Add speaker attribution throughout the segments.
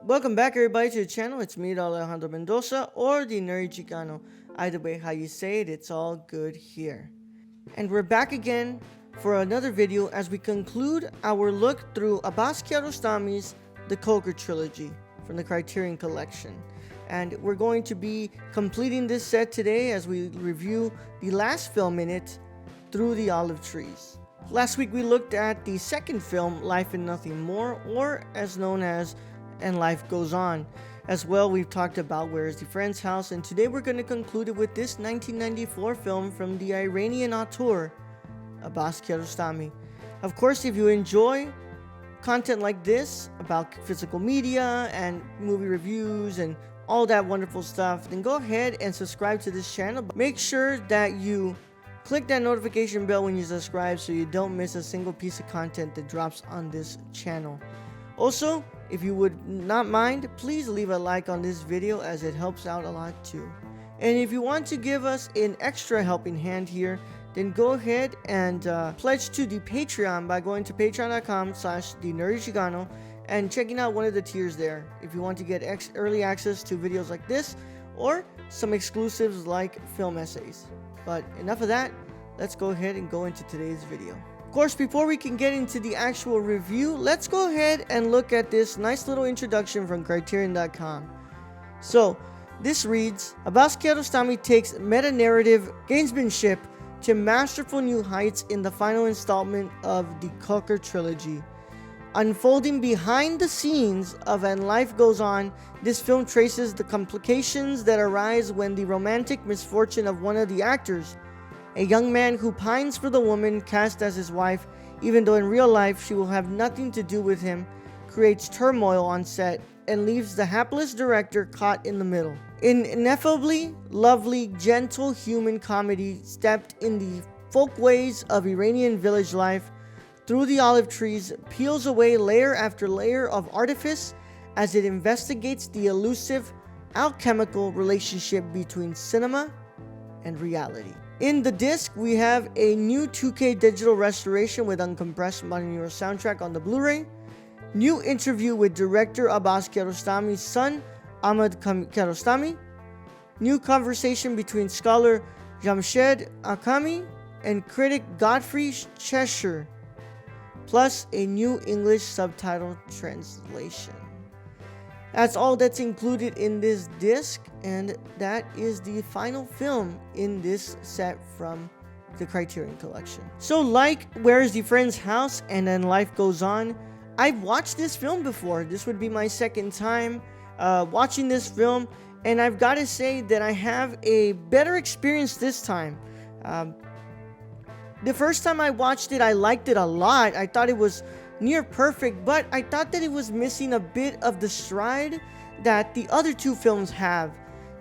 Speaker 1: Welcome back, everybody, to the channel. It's me, Alejandro Mendoza, or the Nerdy Chicano. Either way, how you say it, it's all good here. And we're back again for another video as we conclude our look through Abbas Kiarostami's The Koker Trilogy from the Criterion collection. And we're going to be completing this set today as we review the last film in it, Through the Olive Trees. Last week we looked at the second film, Life and Nothing More, or as known as And Life Goes On. As well, we've talked about Where is the Friend's House, and today we're going to conclude it with this 1994 film from the Iranian auteur, Abbas Kiarostami. Of course, if you enjoy content like this about physical media and movie reviews and all that wonderful stuff, then go ahead and subscribe to this channel. Make sure that you click that notification bell when you subscribe so you don't miss a single piece of content that drops on this channel. Also, if you would not mind, please leave a like on this video as it helps out a lot too. And if you want to give us an extra helping hand here, then go ahead and pledge to the Patreon by going to patreon.com/thenerdchicano and checking out one of the tiers there if you want to get early access to videos like this or some exclusives like film essays. But enough of that, let's go ahead and go into today's video. Of course, before we can get into the actual review, let's go ahead and look at this nice little introduction from Criterion.com. So, this reads, Abbas Kiarostami takes meta-narrative gamesmanship to masterful new heights in the final installment of the Koker Trilogy. Unfolding behind the scenes of And Life Goes On, this film traces the complications that arise when the romantic misfortune of one of the actors, a young man who pines for the woman cast as his wife, even though in real life she will have nothing to do with him, creates turmoil on set and leaves the hapless director caught in the middle. An ineffably lovely, gentle human comedy steeped in the folk ways of Iranian village life, Through the Olive Trees peels away layer after layer of artifice as it investigates the elusive, alchemical relationship between cinema and reality. In the disc, we have a new 2K digital restoration with uncompressed modern Euro soundtrack on the Blu-ray, new interview with director Abbas Kiarostami's son, Ahmad Kiarostami, new conversation between scholar Jamshed Akami and critic Godfrey Cheshire, plus a new English subtitle translation. That's all that's included in this disc, and that is the final film in this set from the Criterion collection. So like Where is the Friend's House and Then Life Goes On, I've watched this film before. This would be my second time watching this film, and I've got to say that I have a better experience this time. The first time I watched it, I liked it a lot. I thought it was near perfect, but I thought that it was missing a bit of the stride that the other two films have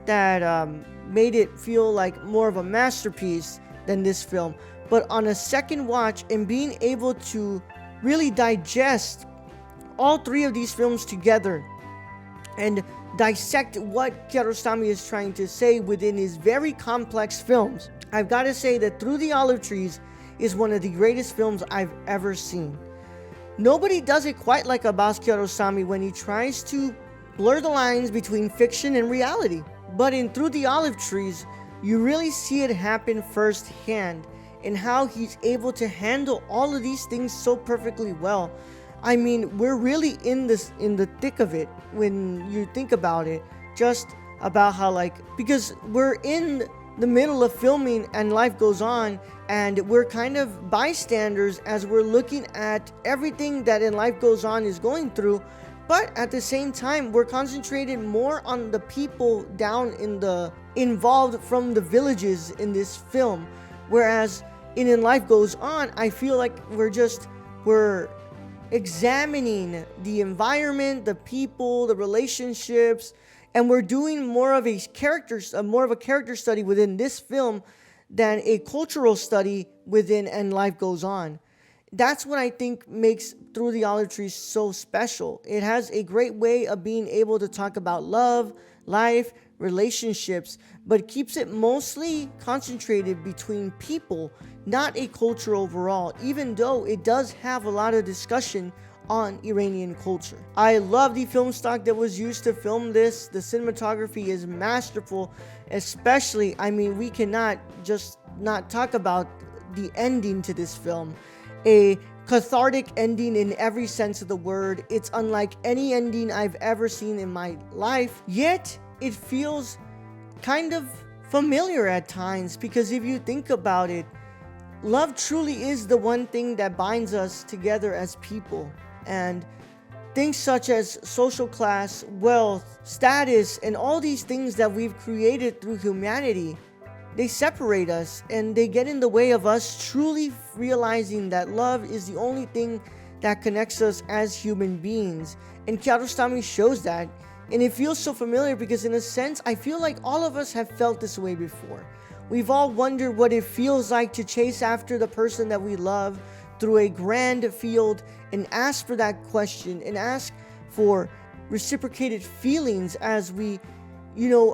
Speaker 1: that made it feel like more of a masterpiece than this film. But on a second watch and being able to really digest all three of these films together and dissect what Kiarostami is trying to say within his very complex films, I've got to say that Through the Olive Trees is one of the greatest films I've ever seen. Nobody does it quite like Abbas Kiarostami when he tries to blur the lines between fiction and reality. But in Through the Olive Trees, you really see it happen firsthand and how he's able to handle all of these things so perfectly well. I mean, we're really in the thick of it when you think about it, just about how, like, because we're in the middle of filming And Life Goes On, and we're kind of bystanders as we're looking at everything that In Life Goes On is going through, but at the same time we're concentrated more on the people down in the involved from the villages in this film, whereas in Life Goes On, I feel like we're examining the environment, the people, the relationships, and we're doing more of a character study within this film than a cultural study within And Life Goes On. That's what I think makes Through the Olive Trees so special. It has a great way of being able to talk about love, life, relationships, but keeps it mostly concentrated between people, not a culture overall, even though it does have a lot of discussion on Iranian culture. I love the film stock that was used to film this. The cinematography is masterful, especially, I mean, we cannot just not talk about the ending to this film. A cathartic ending in every sense of the word. It's unlike any ending I've ever seen in my life, yet it feels kind of familiar at times, because if you think about it, love truly is the one thing that binds us together as people. And things such as social class, wealth, status, and all these things that we've created through humanity, they separate us and they get in the way of us truly realizing that love is the only thing that connects us as human beings. And Kiarostami shows that. And it feels so familiar because, in a sense, I feel like all of us have felt this way before. We've all wondered what it feels like to chase after the person that we love through a grand field and ask for that question and ask for reciprocated feelings as we,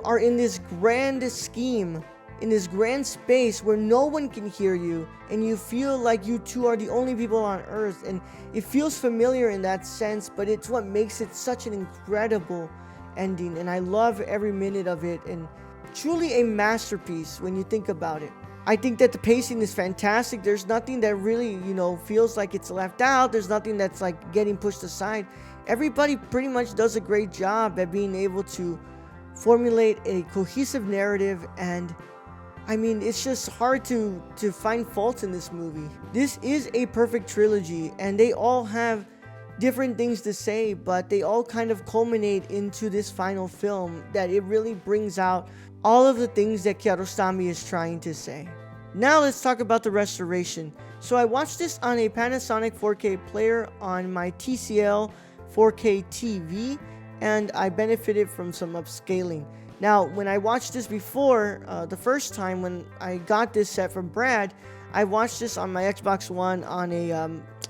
Speaker 1: are in this grand scheme, in this grand space where no one can hear you and you feel like you two are the only people on earth. And it feels familiar in that sense, but it's what makes it such an incredible ending, and I love every minute of it, and truly a masterpiece when you think about it. I think that the pacing is fantastic. There's nothing that really, feels like it's left out. There's nothing that's like getting pushed aside. Everybody pretty much does a great job at being able to formulate a cohesive narrative, and I mean, it's just hard to find faults in this movie. This is a perfect trilogy, and they all have different things to say, but they all kind of culminate into this final film that it really brings out all of the things that Kiarostami is trying to say. Now let's talk about the restoration. So I watched this on a Panasonic 4K player on my TCL 4K TV, and I benefited from some upscaling. Now, when I watched this before, the first time when I got this set from Brad, I watched this on my Xbox One on a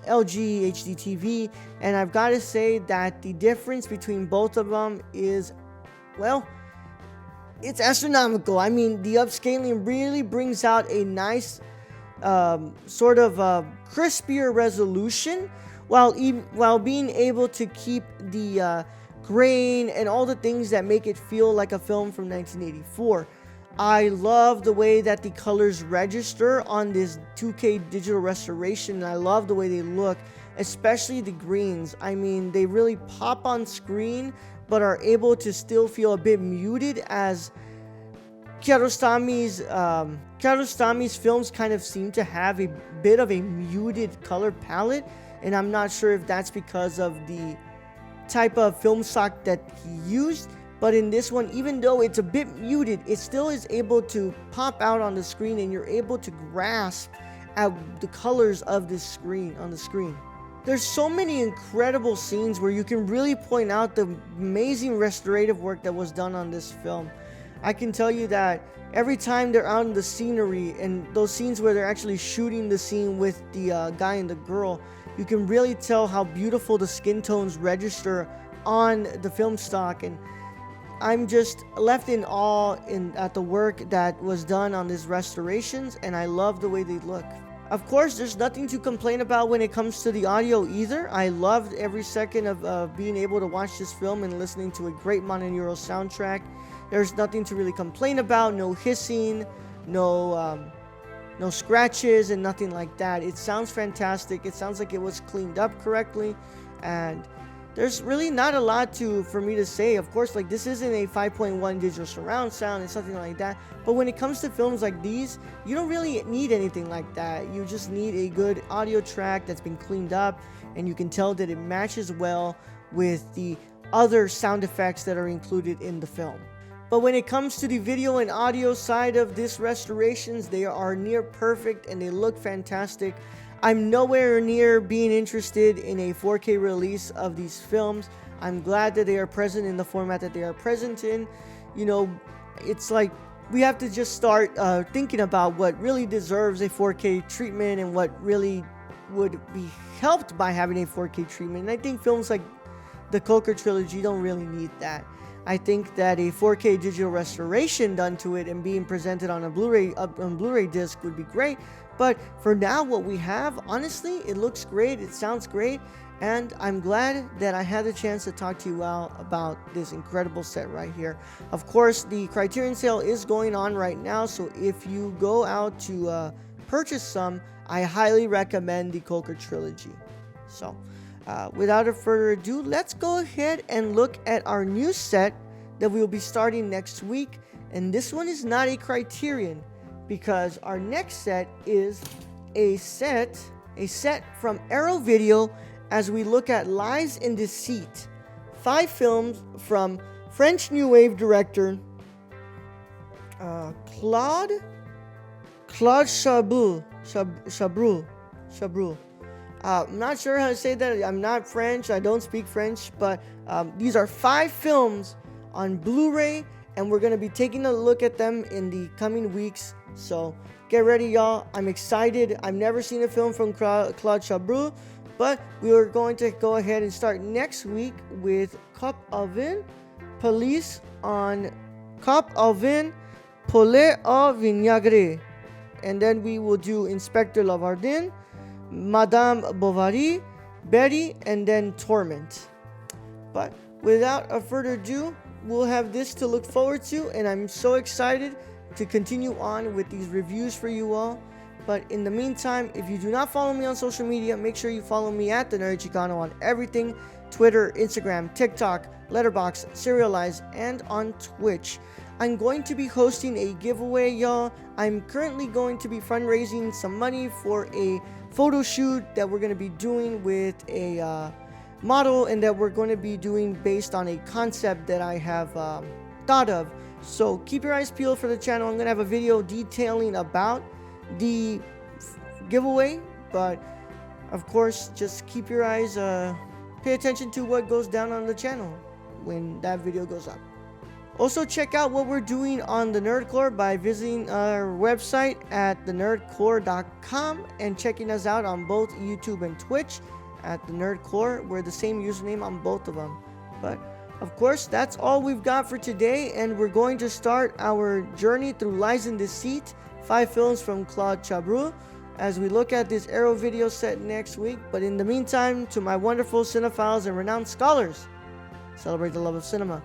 Speaker 1: LG HD TV, and I've got to say that the difference between both of them is, well, it's astronomical. I mean, the upscaling really brings out a nice sort of crispier resolution while being able to keep the grain and all the things that make it feel like a film from 1984. I love the way that the colors register on this 2K digital restoration, and I love the way they look, especially the greens. I mean, they really pop on screen, but are able to still feel a bit muted, as Kiarostami's films kind of seem to have a bit of a muted color palette, and I'm not sure if that's because of the type of film stock that he used. But in this one, even though it's a bit muted, it still is able to pop out on the screen, and you're able to grasp at the colors of this screen on the screen. There's so many incredible scenes where you can really point out the amazing restorative work that was done on this film. I can tell you that every time they're out in the scenery, and those scenes where they're actually shooting the scene with the guy and the girl, you can really tell how beautiful the skin tones register on the film stock. And I'm just left in awe at the work that was done on these restorations, and I love the way they look. Of course, there's nothing to complain about when it comes to the audio either. I loved every second of being able to watch this film and listening to a great mononeural soundtrack. There's nothing to really complain about. No hissing, no scratches, and nothing like that. It sounds fantastic. It sounds like it was cleaned up correctly, and there's really not a lot for me to say. Of course, like, this isn't a 5.1 digital surround sound and something like that, but when it comes to films like these, you don't really need anything like that. You just need a good audio track that's been cleaned up, and you can tell that it matches well with the other sound effects that are included in the film. But when it comes to the video and audio side of this restorations, they are near perfect and they look fantastic. I'm nowhere near being interested in a 4K release of these films. I'm glad that they are present in the format that they are present in. It's like we have to just start thinking about what really deserves a 4K treatment and what really would be helped by having a 4K treatment. And I think films like the Koker Trilogy don't really need that. I think that a 4K digital restoration done to it and being presented on a Blu-ray disc would be great. But for now, what we have, honestly, it looks great, it sounds great, And I'm glad that I had the chance to talk to you all about this incredible set right here. Of course, the Criterion sale is going on right now, so if you go out to purchase some, I highly recommend the Koker Trilogy. So, without further ado, let's go ahead and look at our new set that we will be starting next week. And this one is not a Criterion, because our next set is a set from Arrow Video, as we look at Lies and Deceit, 5 films from French New Wave director Claude Chabrol. I'm not sure how to say that. I'm not French. I don't speak French, but these are 5 films on Blu-ray, and we're going to be taking a look at them in the coming weeks. So get ready, y'all. I'm excited. I've never seen a film from Claude Chabrol, but we are going to go ahead and start next week with Cop Alvin, Police on Cop Alvin, Poulet au Vinaigre. And then we will do Inspector Lavardin, Madame Bovary, Betty, and then Torment. But without further ado, we'll have this to look forward to, and I'm so excited to continue on with these reviews for you all. But in the meantime, if you do not follow me on social media, make sure you follow me at The Nerd Chicano on everything: Twitter, Instagram, TikTok, Letterboxd, Serialize, and on Twitch. I'm going to be hosting a giveaway, y'all. I'm currently going to be fundraising some money for a photo shoot that we're going to be doing with a model, and that we're going to be doing based on a concept that I have thought of. So keep your eyes peeled for the channel. I'm going to have a video detailing about the giveaway, but of course, just keep your eyes, pay attention to what goes down on the channel when that video goes up. Also, check out what we're doing on the Nerdcore by visiting our website at thenerdcore.com and checking us out on both YouTube and Twitch at the Nerdcore. We're the same username on both of them. But of course, that's all we've got for today, and we're going to start our journey through Lies and Deceit, 5 films from Claude Chabrol, as we look at this Arrow Video set next week. But in the meantime, to my wonderful cinephiles and renowned scholars, celebrate the love of cinema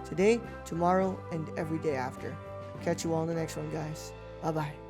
Speaker 1: today, tomorrow, and every day after. Catch you all in the next one, guys. Bye-bye.